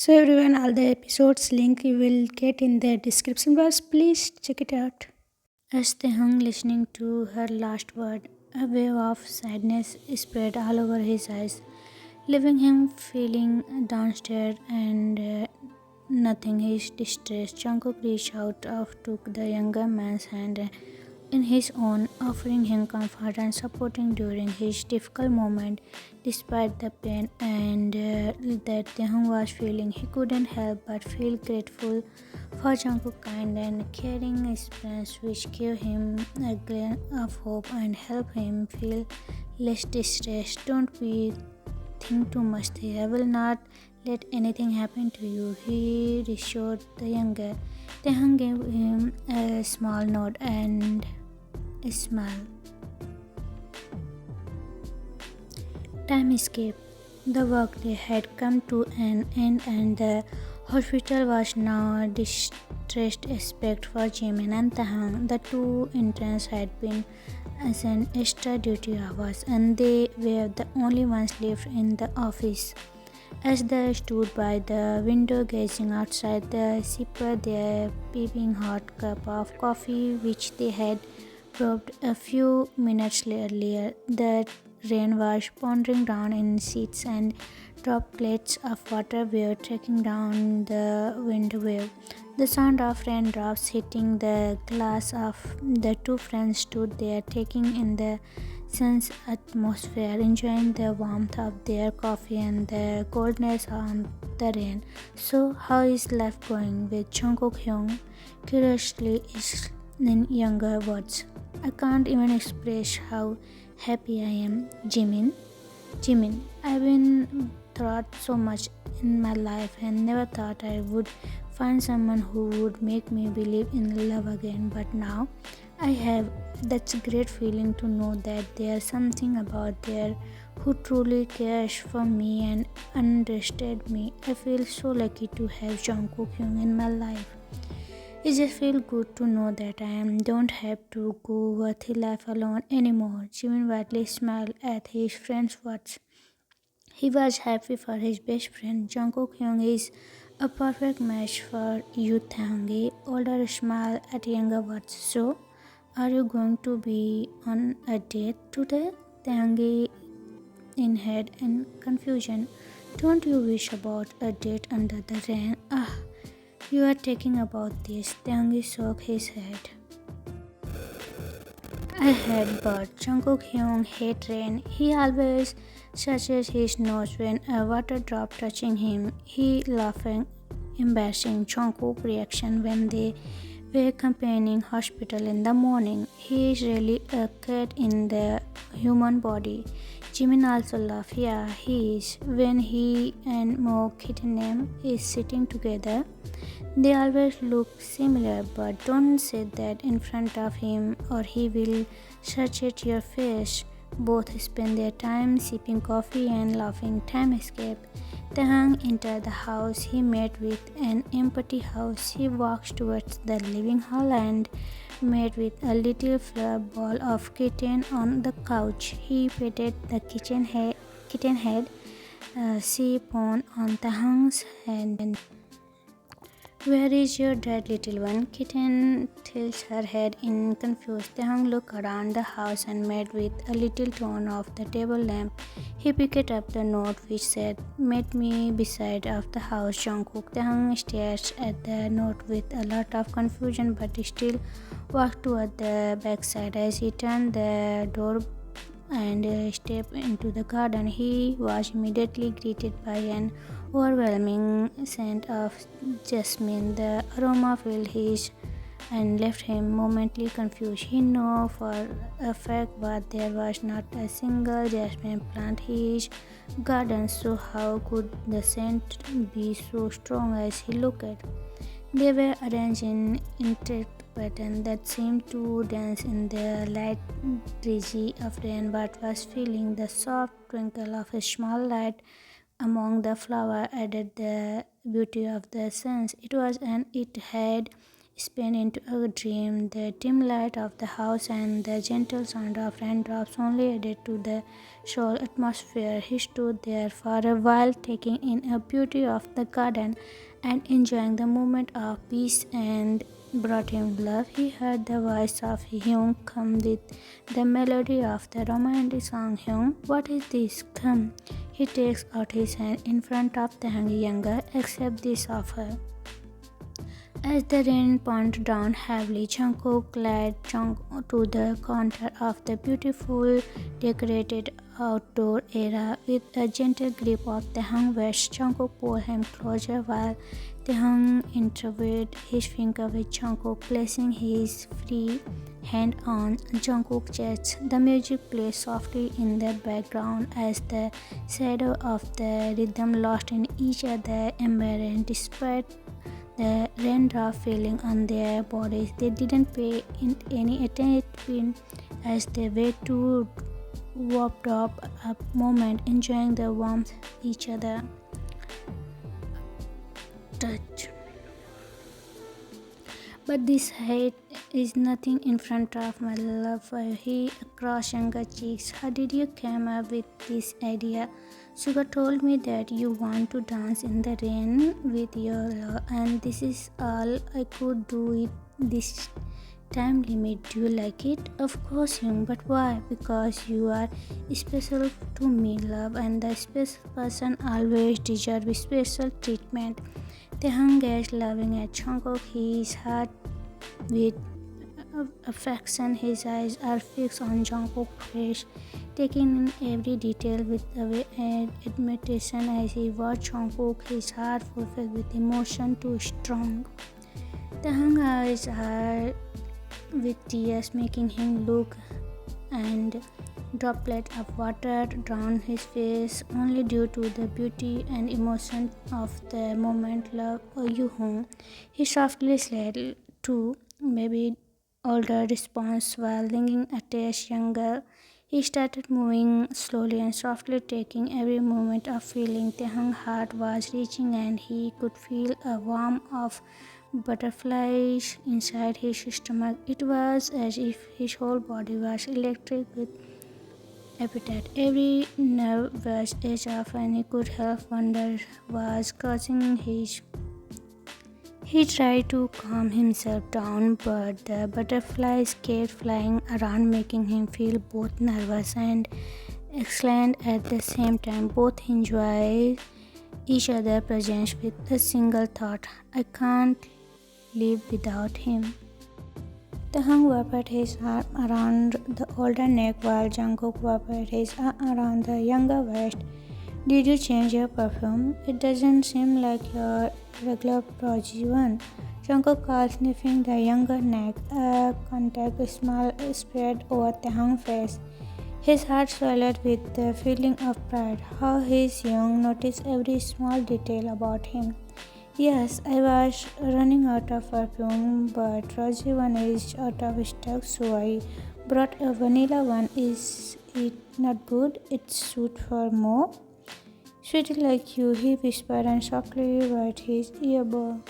So everyone, all the episodes link you will get in the description box. Please check it out. As they hung listening to her last word, a wave of sadness spread all over his eyes, leaving him feeling downstairs and nothing. His distress. Jungkook reached out of took the younger man's hand in his own, offering him comfort and supporting during his difficult moment. Despite the pain and that Taehyung was feeling, he couldn't help but feel grateful for Jungkook's kind and caring experience, which gave him a gleam of hope and helped him feel less distressed. Don't be think too much. I will not let anything happen to you, he reassured the younger. Taehyung gave him a small nod and a smile. Time escaped. The workday had come to an end and the hospital was now a distressed aspect for Jimin and Taehyung. The two interns had been assigned extra duty hours and they were the only ones left in the office. As they stood by the window gazing outside, they sipped their piping hot cup of coffee which they had brewed a few minutes earlier. The rain was pouring down in sheets and droplets of water were trickling down the window. The sound of raindrops hitting the glass of the two friends stood there taking in the sun's atmosphere, enjoying the warmth of their coffee and the coldness of the rain. So, how is life going with Jungkook Hyung? Curiously, is in younger words. I can't even express how happy I am, Jimin. I've been through so much in my life and never thought I would find someone who would make me believe in love again. But now I have. That's a great feeling to know that there's something about there who truly cares for me and understands me. I feel so lucky to have Jungkook Hyung in my life. It just feels good to know that don't have to go worthy life alone anymore. Jimin widely smiled at his friend's words. He was happy for his best friend. Jungkook Hyung is a perfect match for you, Taehyung. Older smile at younger words. So, are you going to be on a date today? Taehyung in head and confusion. Don't you wish about a date under the rain? Ah, you are taking about this. Taehyung shook his head. I had but Jungkook Hyung hate rain. He always touches his nose when a water drop touching him. He laughing, embarrassing Jungkook reaction when they were campaigning hospital in the morning. He is really a cat in the human body. Jimin also laughed. Yeah, he is. When he and Mo Kitten is sitting together, they always look similar, but don't say that in front of him or he will search at your face. Both spend their time sipping coffee and laughing. Time escape. Taehyung entered the house. He met with an empty house. He walks towards the living hall and met with a little fur ball of kitten on the couch. He petted the kitten head. She pawned on Taehyung's hand. Where is your dad, little one? Kitten tilts her head in confused. Taehyung looked around the house and met with a little tone of the table lamp. He picked up the note which said, "Meet me beside of the house, Jungkook." Taehyung stares at the note with a lot of confusion but still walked toward the backside. As he turned the door and stepped into the garden, he was immediately greeted by an overwhelming scent of jasmine. The aroma filled his and left him momentarily confused. He knew for a fact that there was not a single jasmine plant in his garden, so how could the scent be so strong as he looked? They were arranged in intricate pattern that seemed to dance in the light breeze of rain, but was feeling the soft twinkle of a small light among the flower added the beauty of the sense. It was and it had spin into a dream. The dim light of the house and the gentle sound of raindrops only added to the soul atmosphere. He stood there for a while, taking in the beauty of the garden and enjoying the moment of peace and brought him love. He heard the voice of Hyung come with the melody of the romantic song. Hyung, what is this? Come. He takes out his hand in front of the younger, accept this offer. As the rain poured down heavily, Jungkook led Jung to the counter of the beautiful decorated outdoor area. With a gentle grip of the hung vest, Jungkook pulled him closer while the hung intertwined his finger with Jungkook, placing his free hand on Jungkook's chest. The music played softly in the background as the shadow of the rhythm lost in each other's embrace. Despite the raindrop falling on their bodies, they didn't pay any attention as they were too warped up a moment, enjoying the warmth each other touch. But this hate is nothing in front of my love for he across younger cheeks. How did you come up with this idea? Sugar told me that you want to dance in the rain with your love, and this is all I could do with this time limit. Do you like it? Of course, Young, but why? Because you are special to me, love, and the special person always deserves special treatment. The hung gazed loving at Jungkook, his heart with affection. His eyes are fixed on Jungkook's face, taking in every detail with admiration as he watched Jungkook, his heart fulfilled with emotion too strong. The hung eyes are with tears making him look, and droplets of water drowned his face only due to the beauty and emotion of the moment. Love, oh you home. He softly said to maybe older response while thinking a taste younger. He started moving slowly and softly, taking every moment of feeling. The young heart was reaching, and he could feel a warmth of butterflies inside his stomach. It was as if his whole body was electric with appetite. Every nerve was edge off, and he could help wonder was causing his. He tried to calm himself down, but the butterflies kept flying around, making him feel both nervous and excited at the same time. Both enjoyed each other's presence with a single thought: I can't live without him. The hung wrapped his arm around the older neck while Jungkook wrapped his arm around the younger waist. Did you change your perfume? It doesn't seem like your regular prodigy one. Jungkook called, sniffing the younger neck. A contact smile spread over the hung face. His heart swelled with the feeling of pride. How his young noticed every small detail about him. Yes, I was running out of perfume, but rosy one is out of stock, so I brought a vanilla one. Is it not good? It's suit for more. Sweetie like you, he whispered and softly wet his earbud.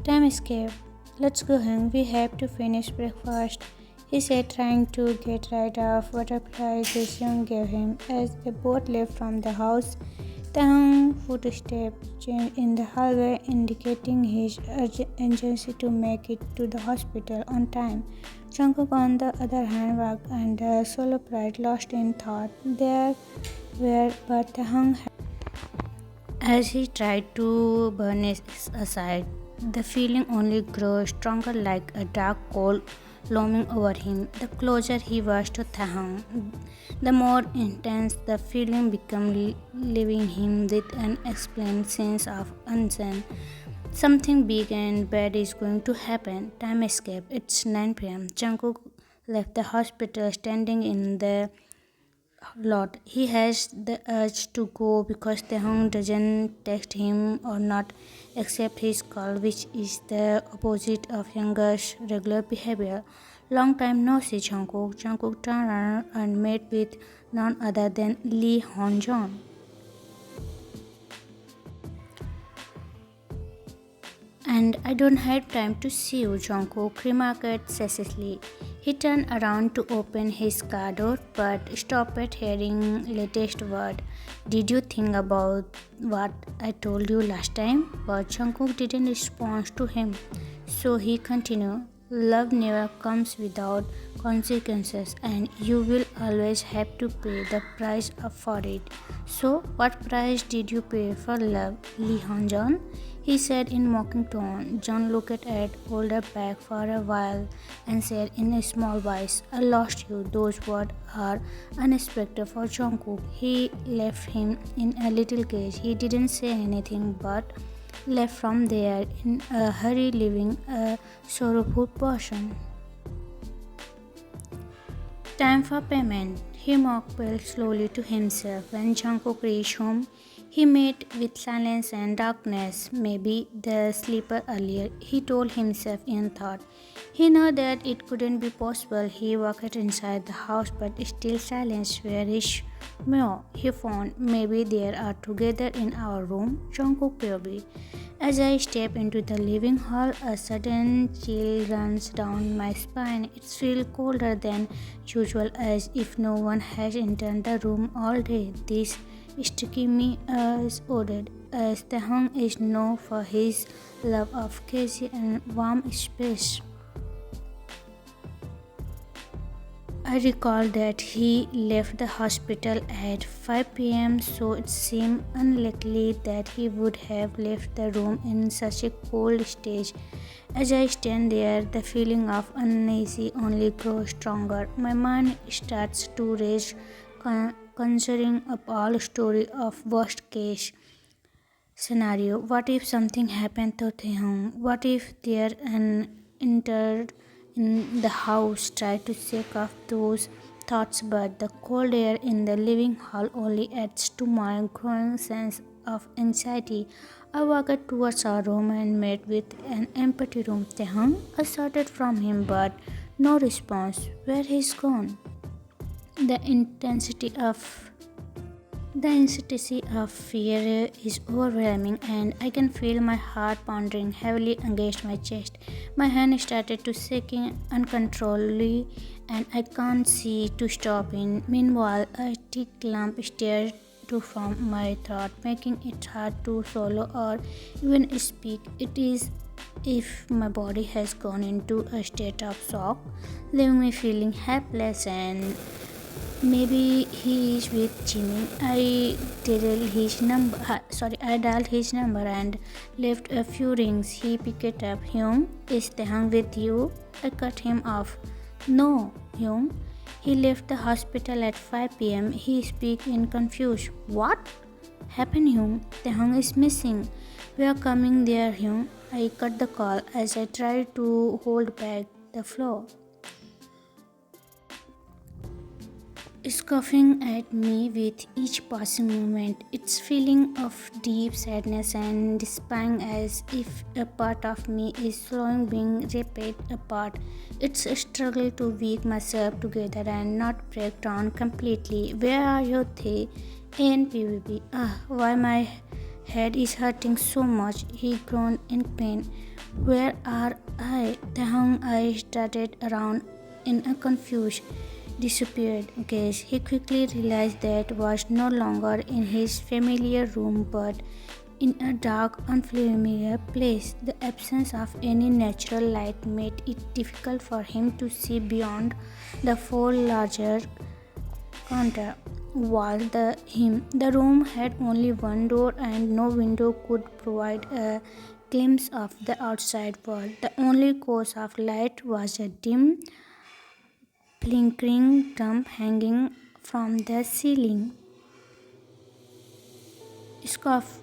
Time escape. Let's go home. We have to finish breakfast, he said, trying to get rid of butterflies his young gave him. As they both left from the house, the hung footsteps changed in the hallway, indicating his urgency to make it to the hospital on time. Jungkook, on the other hand, walked under solo pride, lost in thought. There were but the hung as he tried to burn it aside. The feeling only grew stronger, like a dark cold looming over him. The closer he was to Thahang, the more intense the feeling became, leaving him with an unexplained sense of unease. Something big and bad is going to happen. Time escape. It's 9 p.m. Jungkook left the hospital, standing in the lot. He has the urge to go because Taehoon doesn't text him or not accept his call, which is the opposite of Younger's regular behavior. Long time no see, Jungkook. Jungkook turned around and met with none other than Lee Hon-jeon. And I don't have time to see you, Jungkook remarked sagely. He turned around to open his car door but stopped at hearing latest word. Did you think about what I told you last time? But Jungkook didn't respond to him. So he continued, love never comes without consequences and you will always have to pay the price for it. So what price did you pay for love, Lee Han-jeon? He said in mocking tone. John looked at older back for a while and said in a small voice, I lost you. Those words are unexpected for Jungkook. He left him in a little cage. He didn't say anything but left from there in a hurry, leaving a sorrowful person. Time for payment. He mocked slowly to himself. When Jungkook reached home, he met with silence and darkness. Maybe the sleeper earlier, he told himself in thought. He knew that it couldn't be possible. He walked inside the house, but still silence. Where is Myo? He found. Maybe they are together in our room. Jungkook POV. As I step into the living hall, a sudden chill runs down my spine. It feels colder than usual, as if no one has entered the room all day. This sticky me as ordered, as Taekook is known for his love of cozy and warm space. I recall that he left the hospital at 5 p.m., so it seemed unlikely that he would have left the room in such a cold stage. As I stand there, the feeling of uneasy only grows stronger. My mind starts to race, conjuring up all story of worst case scenario. What if something happened to Taehyung? What if there an entered in the house? Tried to shake off those thoughts, but the cold air in the living hall only adds to my growing sense of anxiety. I walked towards our room and met with an empty room. Taehyung, I shouted from him, but no response. Where he's gone? The intensity of the intensity of fear is overwhelming, and I can feel my heart pounding heavily against my chest. My hand started to shaking uncontrollably, and I can't see to stop it. Meanwhile, a thick lump stared to from my throat, making it hard to swallow or even speak. It is if my body has gone into a state of shock, leaving me feeling helpless and maybe he is with Jimmy. I dialed his number and left a few rings. He picked it up. Hyung, is Taehyung with you? I cut him off. No, Hyung. He left the hospital at 5 p.m. He speak in confused. What happened, Hyung? Taehyung is missing. We are coming there, Hyung. I cut the call as I tried to hold back the flow. Scoffing at me with each passing moment. It's feeling of deep sadness and despair, as if a part of me is slowly being ripped apart. It's a struggle to weave myself together and not break down completely. Where are you, Thay? And PVP. Why my head is hurting so much? He groaned in pain. Where are I? Taehyung, I started around in a confused disappeared gaze. He quickly realized that was no longer in his familiar room but in a dark, unfamiliar place. The absence of any natural light made it difficult for him to see beyond the four larger counter walls. The room had only one door and no window could provide a glimpse of the outside world. The only cause of light was a dim flickering lamp hanging from the ceiling. Scoff.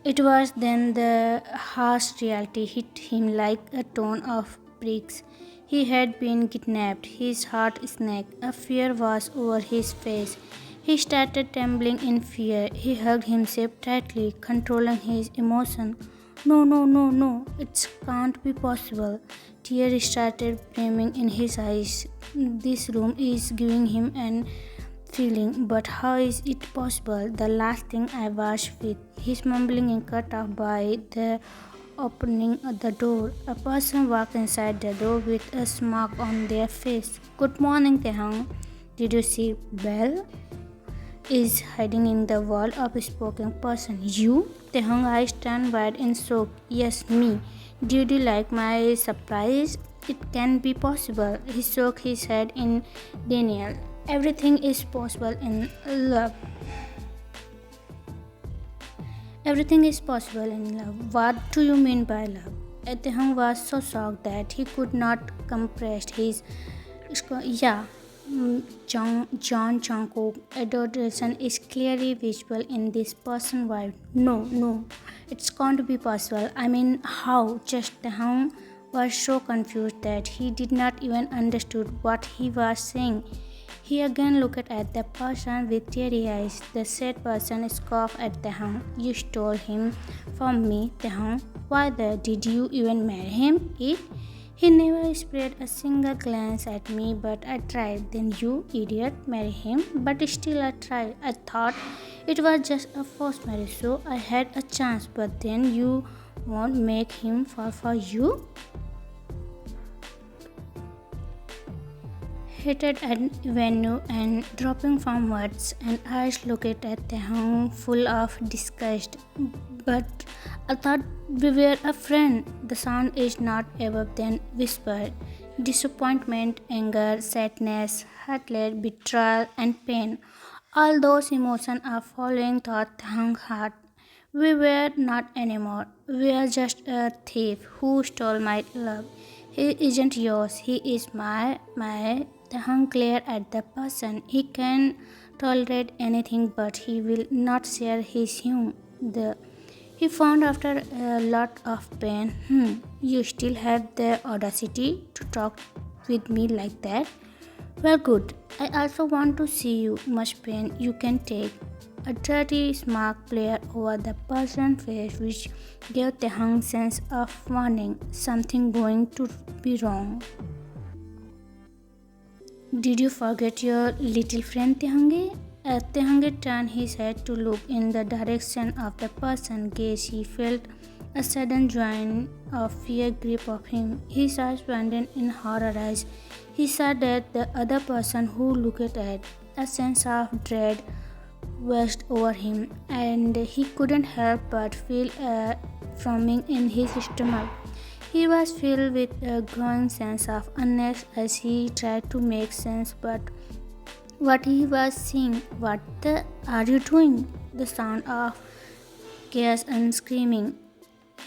It was then the harsh reality hit him like a ton of bricks. He had been kidnapped. His heart snapped. A fear was over his face. He started trembling in fear. He hugged himself tightly, controlling his emotion. No, no, no, no. It can't be possible. Tears started brimming in his eyes. This room is giving him an feeling, but how is it possible? The last thing I was with, his mumbling and cut off by the opening the door. A person walked inside the door with a smirk on their face. Good morning, Taehyung. Did you see Belle is hiding in the wall of a spoken person? You? Taehyung eyes turned wide in shock. Yes, me. Did you like my surprise? It can be possible. He shook his head in denial. Everything is possible in love. Everything is possible in love. What do you mean by love? Taehyung was so shocked that he could not compress his. Yeah, John Jungkook adoration is clearly visible in this person's vibe. No, it's going to be possible. I mean, how? Just Taehyung was so confused that he did not even understood what he was saying. He again looked at the person with teary eyes. The said person scoffed at Taehyung. You stole him from me, Taehyung. Why did you even marry him? He never spread a single glance at me, but I tried. Then you, idiot, marry him. But still I tried. I thought it was just a forced marriage, so I had a chance. But then you won't make him fall for you? Hated an avenue and dropping from words, and eyes looked at Taehyung full of disgust. But I thought we were a friend. The sound is not above then whispered. Disappointment, anger, sadness, heartless, betrayal, and pain. All those emotions are following thought Taehyung's heart. We were not anymore. We are just a thief who stole my love. He isn't yours. He is my. Taehyung glared at the person. He can tolerate anything, but he will not share his he found after a lot of pain. You still have the audacity to talk with me like that? Well, good. I also want to see you. Much pain you can take. A dirty smirk played over the person's face, which gave Taehyung sense of warning. Something going to be wrong. Did you forget your little friend, Taehyung? As Taehyung turned his head to look in the direction of the person's gaze, he felt a sudden joy of fear grip of him. His eyes widened in horror as he saw that the other person who looked at. A sense of dread washed over him, and he couldn't help but feel a frowning in his stomach. He was filled with a growing sense of unease as he tried to make sense, but what he was seeing. What the are you doing? The sound of chaos and screaming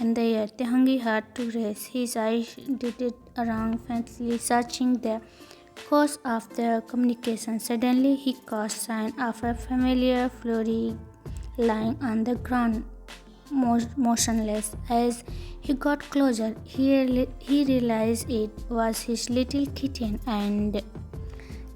in the air. Taehyung had to raise. His eyes darted around faintly, searching the cause of the communication. Suddenly, he caught sign of a familiar flurry lying on the ground, motionless. As he got closer, he realized it was his little kitten, and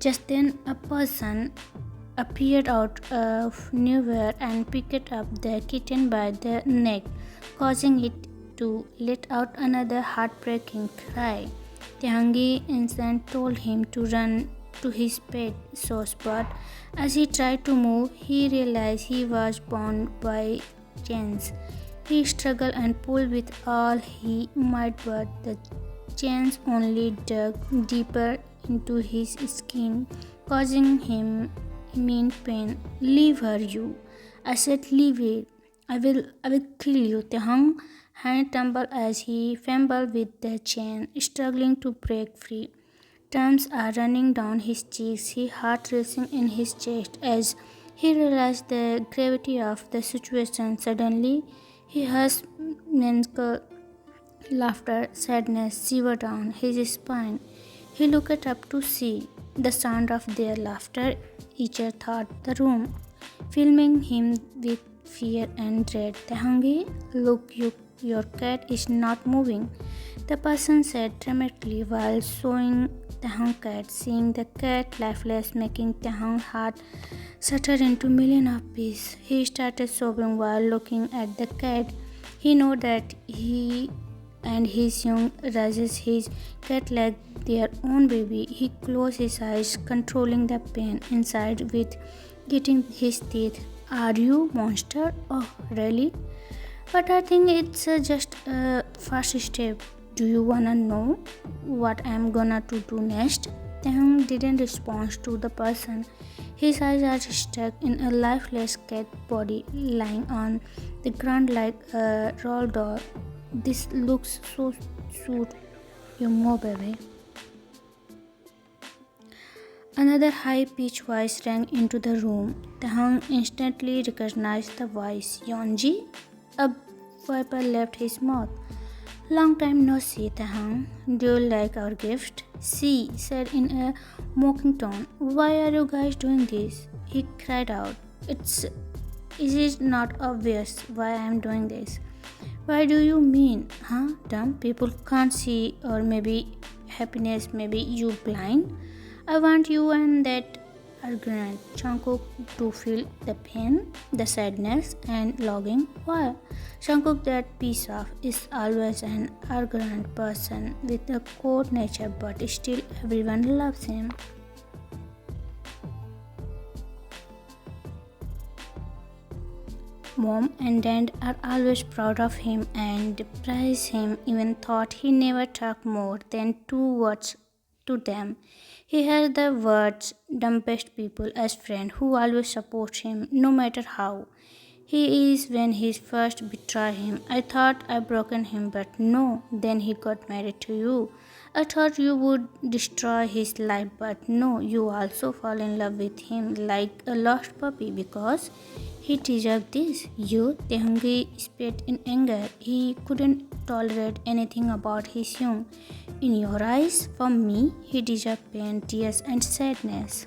just then a person appeared out of nowhere and picked up the kitten by the neck, causing it to let out another heartbreaking cry. Taehyung instant told him to run to his pet source, but as he tried to move, he realized he was bound by chains. He struggled and pulled with all he might, but the chains only dug deeper into his skin, causing him immense pain. Leave her, you. I said, leave it. I will kill you. Taehyung hand trembled as he fumbled with the chain, struggling to break free. Tears are running down his cheeks, his heart racing in his chest as he realized the gravity of the situation. Suddenly, he heard mental laughter, sadness shiver down his spine. He looked up to see the sound of their laughter echoed through the room, filling him with fear and dread. Taehyung, look, your cat is not moving, the person said dramatically while showing Taehyung cat. Seeing the cat lifeless, making Taehyung's heart shatter into millions of pieces. He started sobbing while looking at the cat. He knew that he and his young raises his cat like their own baby. He closed his eyes, controlling the pain inside with getting his teeth. Are you monster? Oh, really? But I think it's just a first step. Do you wanna know what I'm gonna to do next? Taehyung didn't respond to the person. His eyes are stuck in a lifeless cat body lying on the ground like a roll doll. This looks so sweet, you more baby. Another high-pitched voice rang into the room. Taehyung instantly recognized the voice. Yeonji? A viper left his mouth. Long time no see, Taehyung. Do you like our gift? She said in a mocking tone. Why are you guys doing this? He cried out. Is it not obvious why I am doing this? Why do you mean? Huh? Dumb people can't see, or maybe happiness, maybe you blind? I want you and that argument, Jungkook, to feel the pain, the sadness, and longing. Why? Jungkook, that piece of, is always an arrogant person with a cold nature, but still everyone loves him. Mom and dad are always proud of him and praise him, even thought he never talked more than two words to them. He has the world's dumbest people as friend who always support him no matter how. He is when he first betrayed him. I thought I broken him, but no. Then he got married to you. I thought you would destroy his life, but no. You also fall in love with him like a lost puppy because he deserved this. You, Tehungi, spit in anger. He couldn't tolerate anything about his young. In your eyes, for me, he deserved pain, tears, and sadness.